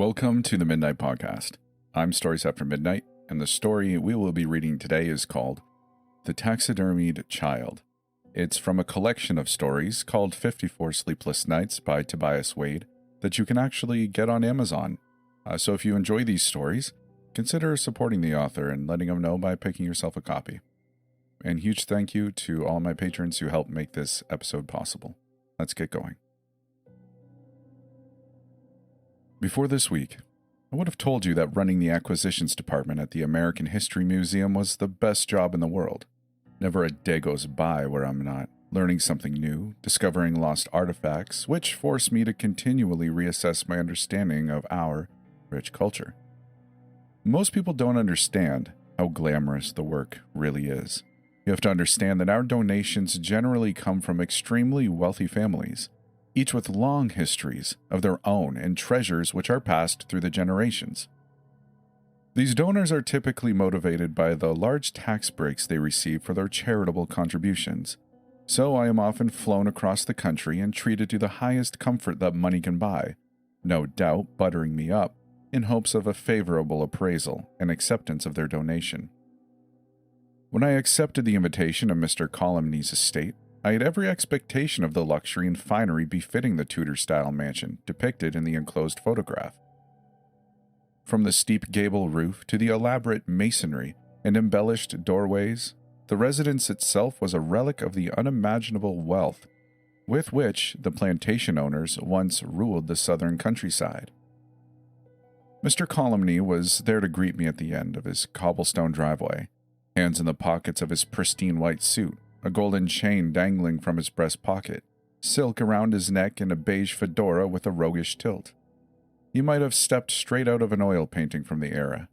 Welcome to the Midnight Podcast. I'm Stories After Midnight, and the story we will be reading today is called The Taxidermied Child. It's from a collection of stories called 54 Sleepless Nights by Tobias Wade that you can actually get on Amazon. So if you enjoy these stories, consider supporting the author and letting him know by picking yourself a copy. And huge thank you to all my patrons who helped make this episode possible. Let's get going. Before this week, I would have told you that running the acquisitions department at the American History Museum was the best job in the world. Never a day goes by where I'm not learning something new, discovering lost artifacts, which force me to continually reassess my understanding of our rich culture. Most people don't understand how glamorous the work really is. You have to understand that our donations generally come from extremely wealthy families, each with long histories of their own and treasures which are passed through the generations. These donors are typically motivated by the large tax breaks they receive for their charitable contributions, so I am often flown across the country and treated to the highest comfort that money can buy, no doubt buttering me up in hopes of a favorable appraisal and acceptance of their donation. When I accepted the invitation of Mr. Columny's estate, I had every expectation of the luxury and finery befitting the Tudor-style mansion depicted in the enclosed photograph. From the steep gable roof to the elaborate masonry and embellished doorways, the residence itself was a relic of the unimaginable wealth with which the plantation owners once ruled the southern countryside. Mr. Columny was there to greet me at the end of his cobblestone driveway, hands in the pockets of his pristine white suit, a golden chain dangling from his breast pocket, silk around his neck, and a beige fedora with a roguish tilt. He might have stepped straight out of an oil painting from the era.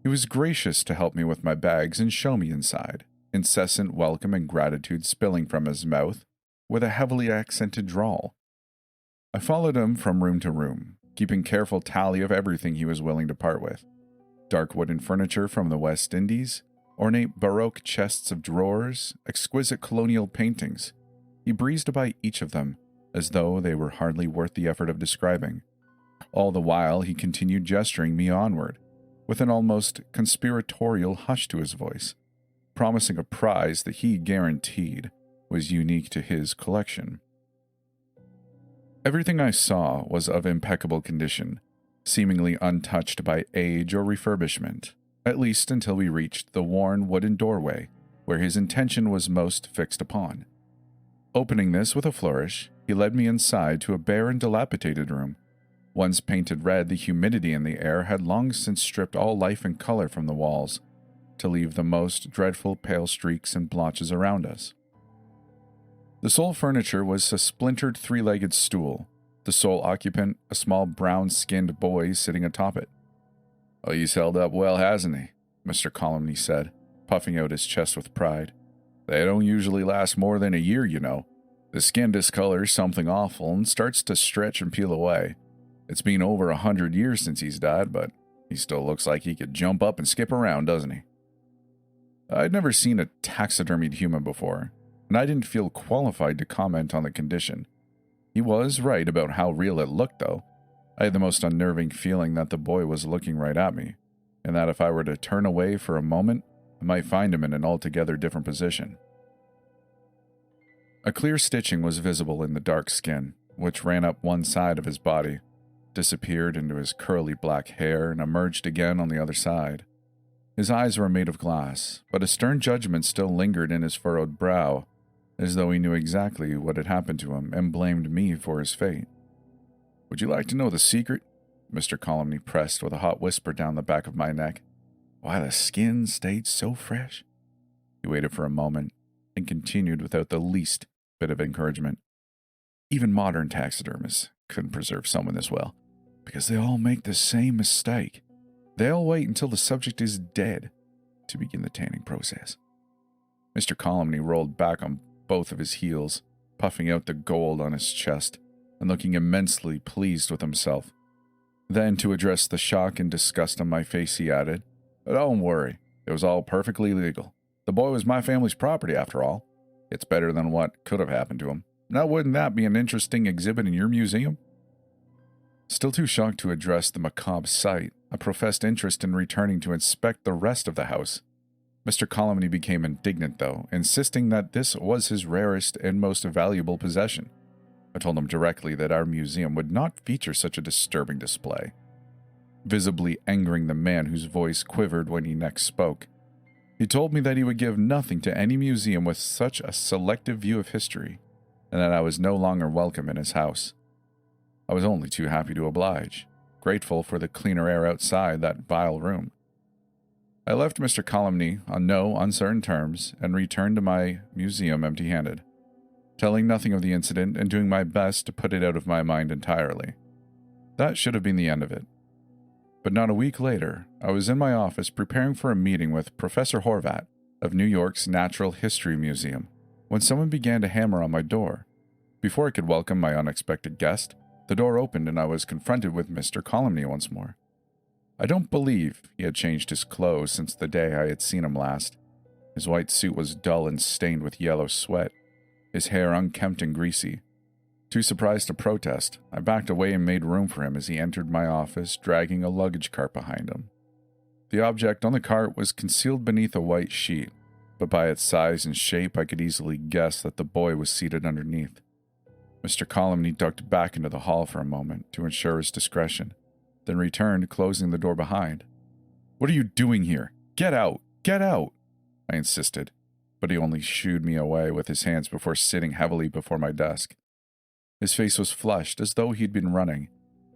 He was gracious to help me with my bags and show me inside, incessant welcome and gratitude spilling from his mouth with a heavily accented drawl. I followed him from room to room, keeping careful tally of everything he was willing to part with. Dark wooden furniture from the West Indies, ornate Baroque chests of drawers, exquisite colonial paintings. He breezed by each of them, as though they were hardly worth the effort of describing. All the while he continued gesturing me onward, with an almost conspiratorial hush to his voice, promising a prize that he guaranteed was unique to his collection. Everything I saw was of impeccable condition, seemingly untouched by age or refurbishment, at least until we reached the worn wooden doorway, where his intention was most fixed upon. Opening this with a flourish, he led me inside to a bare and dilapidated room. Once painted red, the humidity in the air had long since stripped all life and color from the walls, to leave the most dreadful pale streaks and blotches around us. The sole furniture was a splintered three-legged stool, the sole occupant a small brown-skinned boy sitting atop it. "Oh, he's held up well, hasn't he?" Mr. Columny said, puffing out his chest with pride. "They don't usually last more than a year, you know. The skin discolors something awful and starts to stretch and peel away. It's been over 100 years since he's died, but he still looks like he could jump up and skip around, doesn't he?" I'd never seen a taxidermied human before, and I didn't feel qualified to comment on the condition. He was right about how real it looked, though. I had the most unnerving feeling that the boy was looking right at me, and that if I were to turn away for a moment, I might find him in an altogether different position. A clear stitching was visible in the dark skin, which ran up one side of his body, disappeared into his curly black hair, and emerged again on the other side. His eyes were made of glass, but a stern judgment still lingered in his furrowed brow, as though he knew exactly what had happened to him and blamed me for his fate. "Would you like to know the secret?" Mr. Columny pressed with a hot whisper down the back of my neck. "Why the skin stayed so fresh?" He waited for a moment, and continued without the least bit of encouragement. "Even modern taxidermists couldn't preserve someone this well, because they all make the same mistake. They'll wait until the subject is dead to begin the tanning process." Mr. Columny rolled back on both of his heels, puffing out the gold on his chest, and looking immensely pleased with himself. Then, to address the shock and disgust on my face, he added, "Don't worry, it was all perfectly legal. The boy was my family's property, after all. It's better than what could have happened to him. Now, wouldn't that be an interesting exhibit in your museum?" Still too shocked to address the macabre sight, I professed interest in returning to inspect the rest of the house. Mr. Colomny became indignant, though, insisting that this was his rarest and most valuable possession. I told him directly that our museum would not feature such a disturbing display, visibly angering the man whose voice quivered when he next spoke. He told me that he would give nothing to any museum with such a selective view of history, and that I was no longer welcome in his house. I was only too happy to oblige, grateful for the cleaner air outside that vile room. I left Mr. Colomny on no uncertain terms and returned to my museum empty-handed, telling nothing of the incident and doing my best to put it out of my mind entirely. That should have been the end of it. But not a week later, I was in my office preparing for a meeting with Professor Horvat of New York's Natural History Museum when someone began to hammer on my door. Before I could welcome my unexpected guest, the door opened and I was confronted with Mr. Colomny once more. I don't believe he had changed his clothes since the day I had seen him last. His white suit was dull and stained with yellow sweat, his hair unkempt and greasy. Too surprised to protest, I backed away and made room for him as he entered my office, dragging a luggage cart behind him. The object on the cart was concealed beneath a white sheet, but by its size and shape I could easily guess that the boy was seated underneath. Mr. Colomny ducked back into the hall for a moment to ensure his discretion, then returned, closing the door behind. "What are you doing here? Get out! Get out!" I insisted, but he only shooed me away with his hands before sitting heavily before my desk. His face was flushed, as though he'd been running,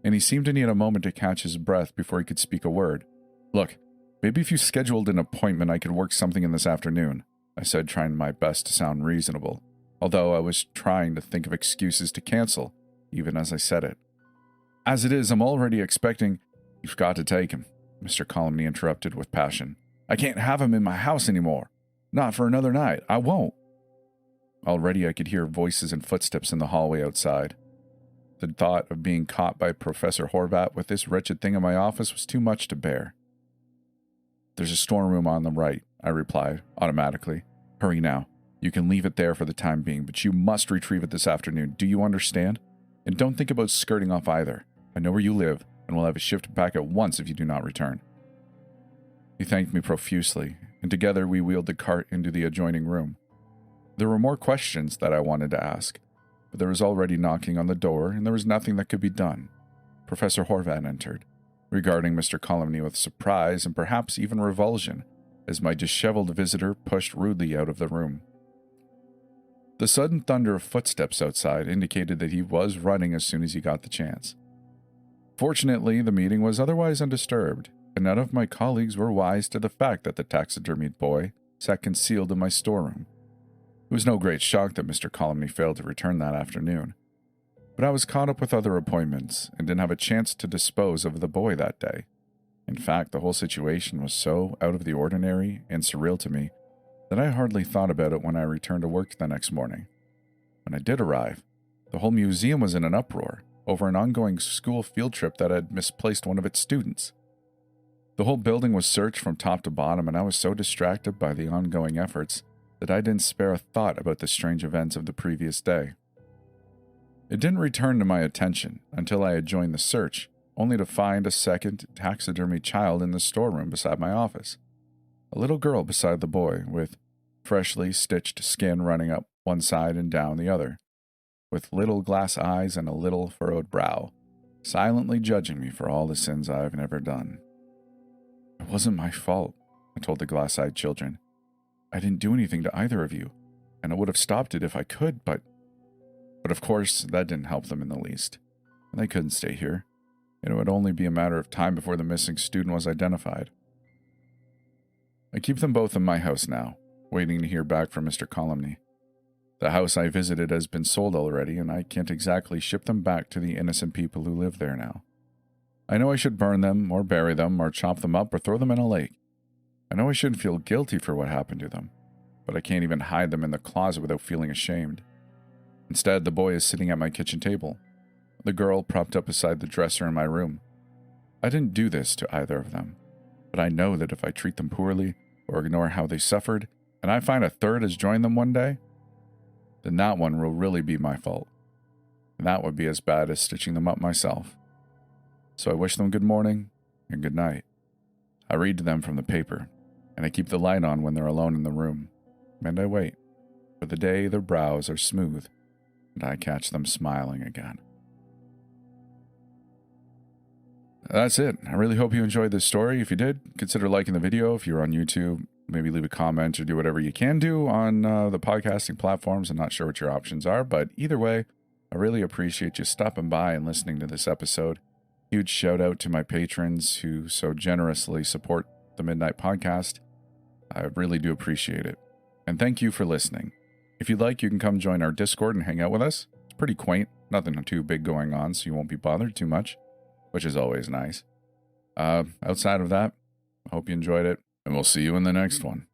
and he seemed to need a moment to catch his breath before he could speak a word. "Look, maybe if you scheduled an appointment I could work something in this afternoon," I said, trying my best to sound reasonable, although I was trying to think of excuses to cancel, even as I said it. "As it is, I'm already expecting—" "You've got to take him," Mr. Colomny interrupted with passion. "I can't have him in my house anymore. Not for another night. I won't." Already I could hear voices and footsteps in the hallway outside. The thought of being caught by Professor Horvat with this wretched thing in my office was too much to bear. "There's a storeroom on the right," I replied, automatically. "Hurry now. You can leave it there for the time being, but you must retrieve it this afternoon. Do you understand? And don't think about skirting off either. I know where you live, and will have it shipped back at once if you do not return." He thanked me profusely, and together we wheeled the cart into the adjoining room. There were more questions that I wanted to ask, but there was already knocking on the door, and there was nothing that could be done. Professor Horvat entered, regarding Mr. Colomny with surprise and perhaps even revulsion, as my disheveled visitor pushed rudely out of the room. The sudden thunder of footsteps outside indicated that he was running as soon as he got the chance. Fortunately, the meeting was otherwise undisturbed, and none of my colleagues were wise to the fact that the taxidermied boy sat concealed in my storeroom. It was no great shock that Mr. Colomny failed to return that afternoon, but I was caught up with other appointments and didn't have a chance to dispose of the boy that day. In fact, the whole situation was so out of the ordinary and surreal to me that I hardly thought about it when I returned to work the next morning. When I did arrive, the whole museum was in an uproar over an ongoing school field trip that had misplaced one of its students. The whole building was searched from top to bottom, and I was so distracted by the ongoing efforts that I didn't spare a thought about the strange events of the previous day. It didn't return to my attention until I had joined the search, only to find a second taxidermied child in the storeroom beside my office. A little girl beside the boy, with freshly stitched skin running up one side and down the other, with little glass eyes and a little furrowed brow, silently judging me for all the sins I've never done. "It wasn't my fault," I told the glass-eyed children. "I didn't do anything to either of you, and I would have stopped it if I could, but of course that didn't help them in the least, and they couldn't stay here, and it would only be a matter of time before the missing student was identified. I keep them both in my house now, waiting to hear back from Mr. Colomny. The house I visited has been sold already, and I can't exactly ship them back to the innocent people who live there now. I know I should burn them, or bury them, or chop them up, or throw them in a lake. I know I shouldn't feel guilty for what happened to them, but I can't even hide them in the closet without feeling ashamed. Instead, the boy is sitting at my kitchen table, the girl propped up beside the dresser in my room. I didn't do this to either of them, but I know that if I treat them poorly, or ignore how they suffered, and I find a third has joined them one day, then that one will really be my fault. And that would be as bad as stitching them up myself. So I wish them good morning and good night. I read to them from the paper, and I keep the light on when they're alone in the room, and I wait for the day their brows are smooth and I catch them smiling again. That's it. I really hope you enjoyed this story. If you did, consider liking the video. If you're on YouTube, maybe leave a comment or do whatever you can do on the podcasting platforms. I'm not sure what your options are, but either way, I really appreciate you stopping by and listening to this episode. Huge shout out to my patrons who so generously support the Midnight Podcast. I really do appreciate it. And thank you for listening. If you'd like, you can come join our Discord and hang out with us. It's pretty quaint. Nothing too big going on, so you won't be bothered too much, which is always nice. Outside of that, I hope you enjoyed it, and we'll see you in the next one.